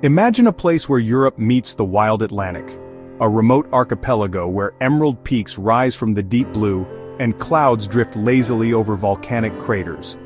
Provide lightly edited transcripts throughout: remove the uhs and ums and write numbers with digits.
Imagine a place where Europe meets the wild Atlantic. A remote archipelago where emerald peaks rise from the deep blue, and clouds drift lazily over volcanic craters.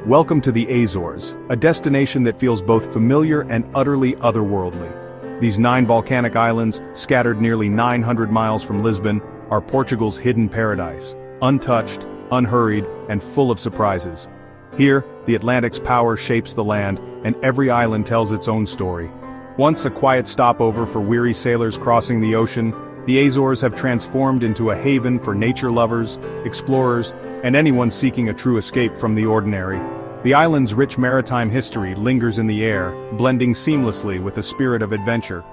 Welcome to the Azores, a destination that feels both familiar and utterly otherworldly. These 9 volcanic islands, scattered nearly 900 miles from Lisbon, are Portugal's hidden paradise, untouched, unhurried, and full of surprises. Here, the Atlantic's power shapes the land, and every island tells its own story. Once a quiet stopover for weary sailors crossing the ocean, the Azores have transformed into a haven for nature lovers, explorers, and anyone seeking a true escape from the ordinary. The island's rich maritime history lingers in the air, blending seamlessly with a spirit of adventure.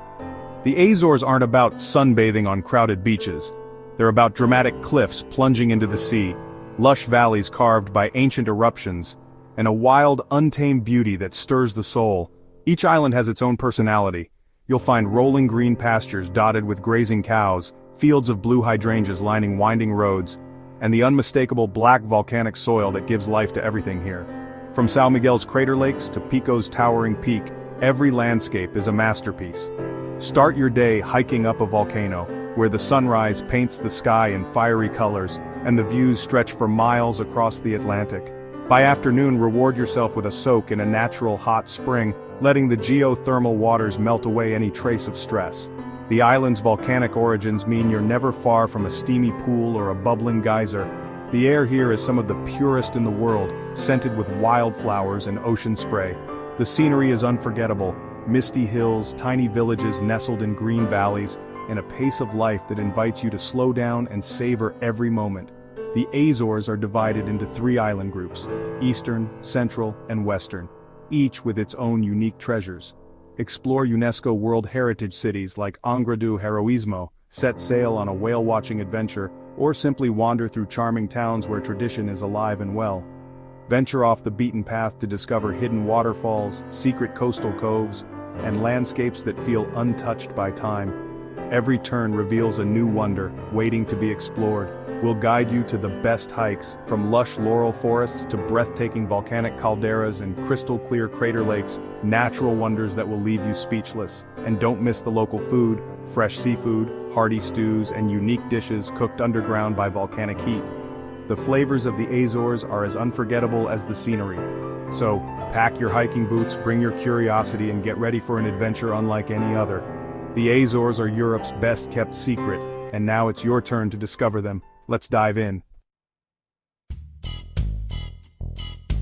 The Azores aren't about sunbathing on crowded beaches. They're about dramatic cliffs plunging into the sea, lush valleys carved by ancient eruptions, and a wild, untamed beauty that stirs the soul. Each island has its own personality. You'll find rolling green pastures dotted with grazing cows, fields of blue hydrangeas lining winding roads, and the unmistakable black volcanic soil that gives life to everything here. From São Miguel's crater lakes to Pico's towering peak, every landscape is a masterpiece. Start your day hiking up a volcano, where the sunrise paints the sky in fiery colors, and the views stretch for miles across the Atlantic. By afternoon, reward yourself with a soak in a natural hot spring, letting the geothermal waters melt away any trace of stress. The island's volcanic origins mean you're never far from a steamy pool or a bubbling geyser. The air here is some of the purest in the world, scented with wildflowers and ocean spray. The scenery is unforgettable: misty hills, tiny villages nestled in green valleys, and a pace of life that invites you to slow down and savor every moment. The Azores are divided into 3 island groups: Eastern, Central, and Western, each with its own unique treasures. Explore UNESCO World Heritage cities like Angra do Heroísmo, set sail on a whale-watching adventure, or simply wander through charming towns where tradition is alive and well. Venture off the beaten path to discover hidden waterfalls, secret coastal coves, and landscapes that feel untouched by time. Every turn reveals a new wonder, waiting to be explored. We'll guide you to the best hikes, from lush laurel forests to breathtaking volcanic calderas and crystal-clear crater lakes, natural wonders that will leave you speechless. And don't miss the local food: fresh seafood, hearty stews, and unique dishes cooked underground by volcanic heat. The flavors of the Azores are as unforgettable as the scenery. So, pack your hiking boots, bring your curiosity, and get ready for an adventure unlike any other. The Azores are Europe's best-kept secret, and now it's your turn to discover them. Let's dive in.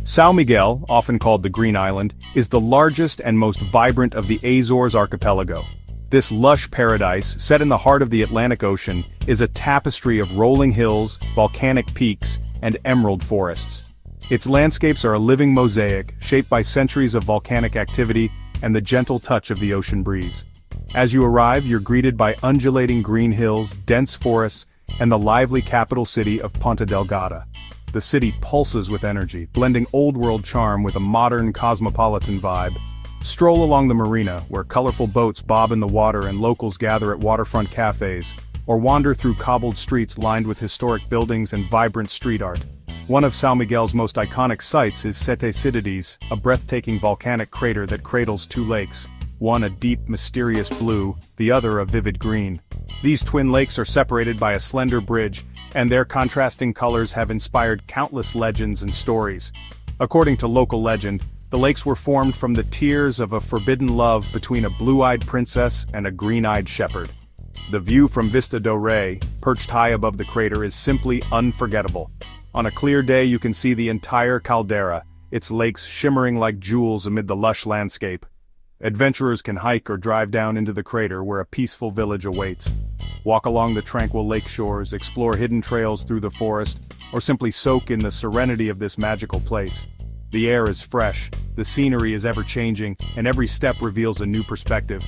São Miguel, often called the Green Island, is the largest and most vibrant of the Azores archipelago. This lush paradise, set in the heart of the Atlantic Ocean, is a tapestry of rolling hills, volcanic peaks, and emerald forests. Its landscapes are a living mosaic, shaped by centuries of volcanic activity and the gentle touch of the ocean breeze. As you arrive, you're greeted by undulating green hills, dense forests, and the lively capital city of Ponta Delgada. The city pulses with energy, blending old-world charm with a modern cosmopolitan vibe. Stroll along the marina, where colorful boats bob in the water and locals gather at waterfront cafes, or wander through cobbled streets lined with historic buildings and vibrant street art. One of São Miguel's most iconic sights is Sete Cidades, a breathtaking volcanic crater that cradles 2 lakes, one a deep, mysterious blue, the other a vivid green. These twin lakes are separated by a slender bridge, and their contrasting colors have inspired countless legends and stories. According to local legend, the lakes were formed from the tears of a forbidden love between a blue-eyed princess and a green-eyed shepherd. The view from Vista do Rei, perched high above the crater, is simply unforgettable. On a clear day you can see the entire caldera, its lakes shimmering like jewels amid the lush landscape. Adventurers can hike or drive down into the crater where a peaceful village awaits. Walk along the tranquil lake shores, explore hidden trails through the forest, or simply soak in the serenity of this magical place. The air is fresh, the scenery is ever-changing, and every step reveals a new perspective.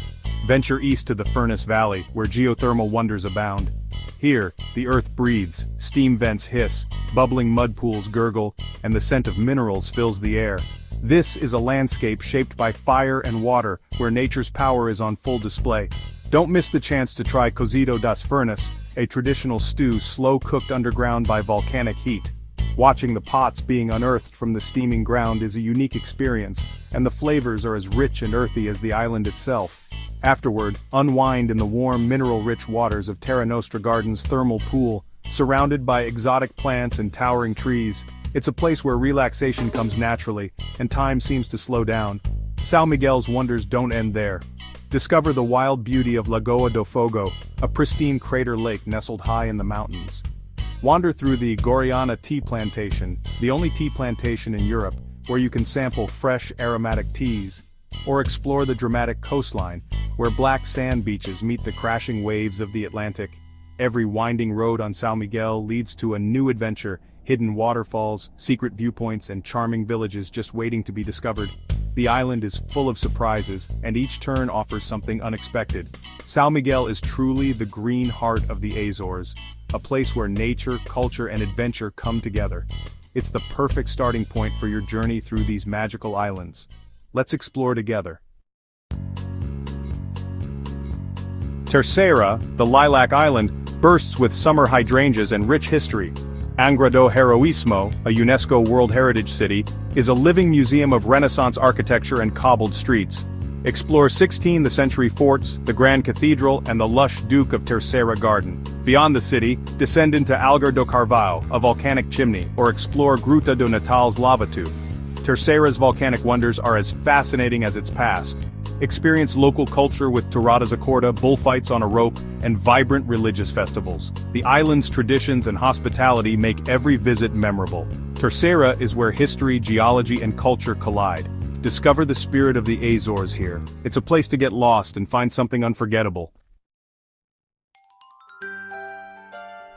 Venture east to the Furnace Valley, where geothermal wonders abound. Here, the earth breathes, steam vents hiss, bubbling mud pools gurgle, and the scent of minerals fills the air. This is a landscape shaped by fire and water, where nature's power is on full display. Don't miss the chance to try cozido das furnas, a traditional stew slow-cooked underground by volcanic heat. Watching the pots being unearthed from the steaming ground is a unique experience, and the flavors are as rich and earthy as the island itself. Afterward, unwind in the warm mineral-rich waters of Terra Nostra Garden's thermal pool, surrounded by exotic plants and towering trees. It's a place where relaxation comes naturally, and time seems to slow down. São Miguel's wonders don't end there. Discover the wild beauty of Lagoa do Fogo, a pristine crater lake nestled high in the mountains. Wander through the Guariana tea plantation, the only tea plantation in Europe, where you can sample fresh aromatic teas. Or explore the dramatic coastline, where black sand beaches meet the crashing waves of the Atlantic. Every winding road on São Miguel leads to a new adventure, hidden waterfalls, secret viewpoints, and charming villages just waiting to be discovered. The island is full of surprises, and each turn offers something unexpected. São Miguel is truly the green heart of the Azores, a place where nature, culture, and adventure come together. It's the perfect starting point for your journey through these magical islands. Let's explore together. Terceira, the lilac island, bursts with summer hydrangeas and rich history. Angra do Heroísmo, a UNESCO World Heritage City, is a living museum of Renaissance architecture and cobbled streets. Explore 16th-century forts, the Grand Cathedral, and the lush Duke of Terceira Garden. Beyond the city, descend into Algar do Carvalho, a volcanic chimney, or explore Gruta do Natal's lava tube. Terceira's volcanic wonders are as fascinating as its past. Experience local culture with touradas a corda, bullfights on a rope, and vibrant religious festivals. The island's traditions and hospitality make every visit memorable. Terceira is where history, geology, and culture collide. Discover the spirit of the Azores here. It's a place to get lost and find something unforgettable.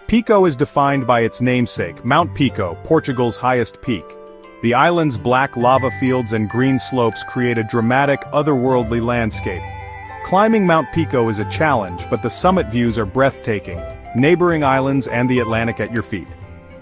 Pico is defined by its namesake, Mount Pico, Portugal's highest peak. The island's black lava fields and green slopes create a dramatic, otherworldly landscape. Climbing Mount Pico is a challenge, but the summit views are breathtaking, neighboring islands and the Atlantic at your feet.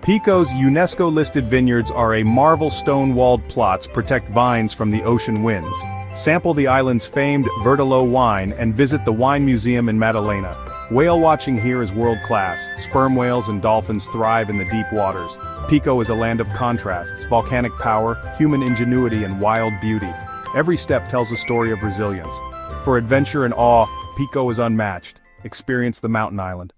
Pico's UNESCO-listed vineyards are a marvel stone-walled plots protect vines from the ocean winds. Sample the island's famed Verdelho wine and visit the Wine Museum in Madalena. Whale watching here is world-class. Sperm whales and dolphins thrive in the deep waters. Pico is a land of contrasts, volcanic power, human ingenuity, and wild beauty. Every step tells a story of resilience. For adventure and awe, Pico is unmatched. Experience the mountain island.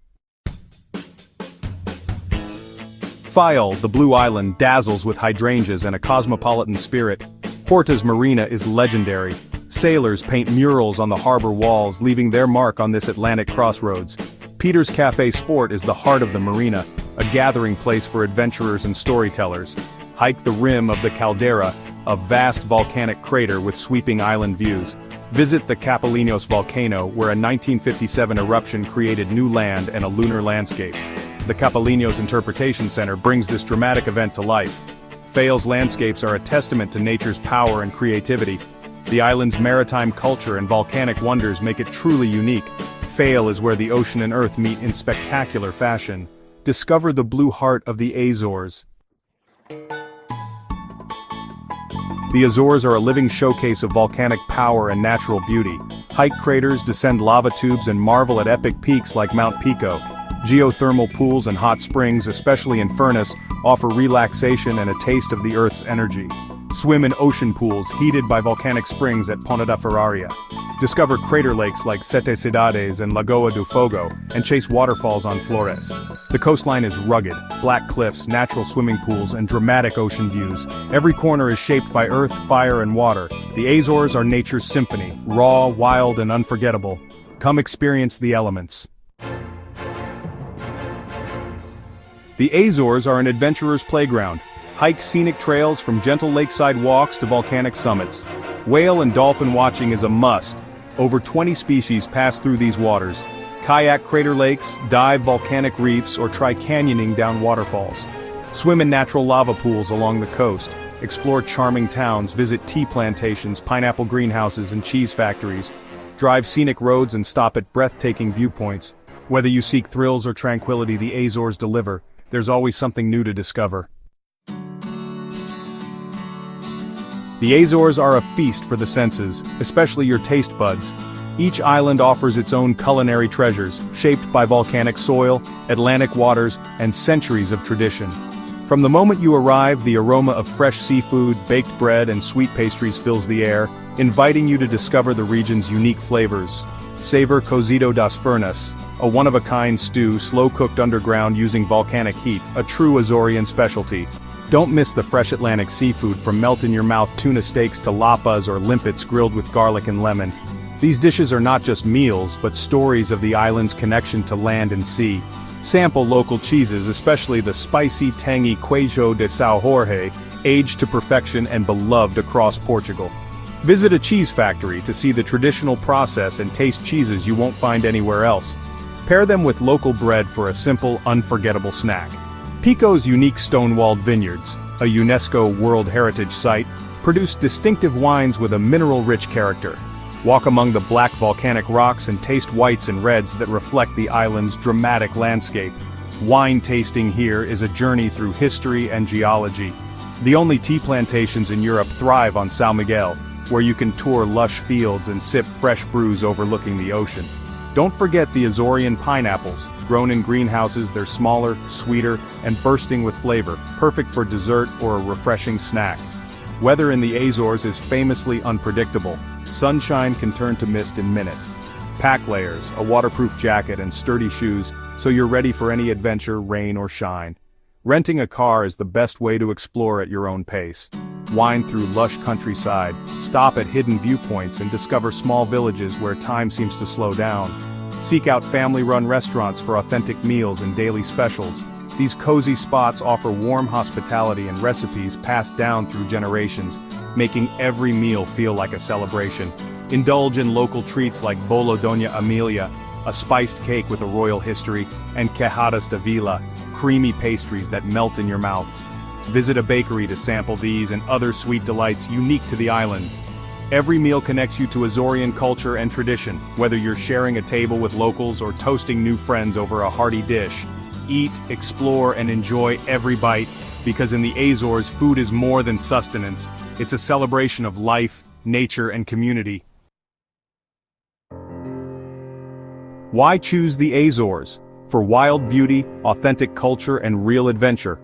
Faial, the blue island, dazzles with hydrangeas and a cosmopolitan spirit. Porta's marina is legendary. Sailors paint murals on the harbor walls, leaving their mark on this Atlantic crossroads. Peter's Cafe Sport is the heart of the marina, a gathering place for adventurers and storytellers. Hike the rim of the Caldera, a vast volcanic crater with sweeping island views. Visit the Capelinos volcano, where a 1957 eruption created new land and a lunar landscape. The Capelinos Interpretation Center brings this dramatic event to life. Faial's landscapes are a testament to nature's power and creativity. The island's maritime culture and volcanic wonders make it truly unique. Faial is where the ocean and earth meet in spectacular fashion. Discover the blue heart of the Azores. The Azores are a living showcase of volcanic power and natural beauty. Hike craters, descend lava tubes, and marvel at epic peaks like Mount Pico. Geothermal pools and hot springs, especially in Furnace, offer relaxation and a taste of the Earth's energy. Swim in ocean pools heated by volcanic springs at Ponta da Ferraria. Discover crater lakes like Sete Cidades and Lagoa do Fogo, and chase waterfalls on Flores. The coastline is rugged, black cliffs, natural swimming pools, and dramatic ocean views. Every corner is shaped by earth, fire, and water. The Azores are nature's symphony, raw, wild, and unforgettable. Come experience the elements. The Azores are an adventurer's playground. Hike scenic trails from gentle lakeside walks to volcanic summits. Whale and dolphin watching is a must. Over 20 species pass through these waters. Kayak crater lakes, dive volcanic reefs, or try canyoning down waterfalls. Swim in natural lava pools along the coast. Explore charming towns, visit tea plantations, pineapple greenhouses, and cheese factories. Drive scenic roads and stop at breathtaking viewpoints. Whether you seek thrills or tranquility, the Azores deliver. There's always something new to discover. The Azores are a feast for the senses, especially your taste buds. Each island offers its own culinary treasures, shaped by volcanic soil, Atlantic waters, and centuries of tradition. From the moment you arrive, the aroma of fresh seafood, baked bread, and sweet pastries fills the air, inviting you to discover the region's unique flavors. Savor Cozido das Furnas, a one-of-a-kind stew slow-cooked underground using volcanic heat, a true Azorean specialty. Don't miss the fresh Atlantic seafood, from melt-in-your-mouth tuna steaks to lapas or limpets grilled with garlic and lemon. These dishes are not just meals, but stories of the island's connection to land and sea. Sample local cheeses, especially the spicy, tangy Queijo de São Jorge, aged to perfection and beloved across Portugal. Visit a cheese factory to see the traditional process and taste cheeses you won't find anywhere else. Pair them with local bread for a simple, unforgettable snack. Pico's unique stone-walled vineyards, a UNESCO World Heritage Site, produce distinctive wines with a mineral-rich character. Walk among the black volcanic rocks and taste whites and reds that reflect the island's dramatic landscape. Wine tasting here is a journey through history and geology. The only tea plantations in Europe thrive on São Miguel, where you can tour lush fields and sip fresh brews overlooking the ocean. Don't forget the Azorean pineapples. Grown in greenhouses, they're smaller, sweeter, and bursting with flavor, perfect for dessert or a refreshing snack. Weather in the Azores is famously unpredictable. Sunshine can turn to mist in minutes. Pack layers, a waterproof jacket, and sturdy shoes, so you're ready for any adventure, rain or shine. Renting a car is the best way to explore at your own pace. Wind through lush countryside, stop at hidden viewpoints and discover small villages where time seems to slow down. Seek out family-run restaurants for authentic meals and daily specials. These cozy spots offer warm hospitality and recipes passed down through generations, making every meal feel like a celebration. Indulge in local treats like Bolo Doña Amelia, a spiced cake with a royal history, and Quejadas de Vila, creamy pastries that melt in your mouth. Visit a bakery to sample these and other sweet delights unique to the islands. Every meal connects you to Azorean culture and tradition, whether you're sharing a table with locals or toasting new friends over a hearty dish. Eat, explore, and enjoy every bite, because in the Azores, food is more than sustenance. It's a celebration of life, nature, and community. Why choose the Azores? For wild beauty, authentic culture, and real adventure.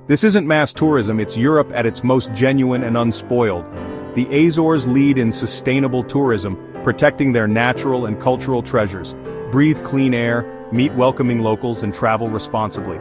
This isn't mass tourism, it's Europe at its most genuine and unspoiled. The Azores lead in sustainable tourism, protecting their natural and cultural treasures. Breathe clean air, meet welcoming locals, and travel responsibly.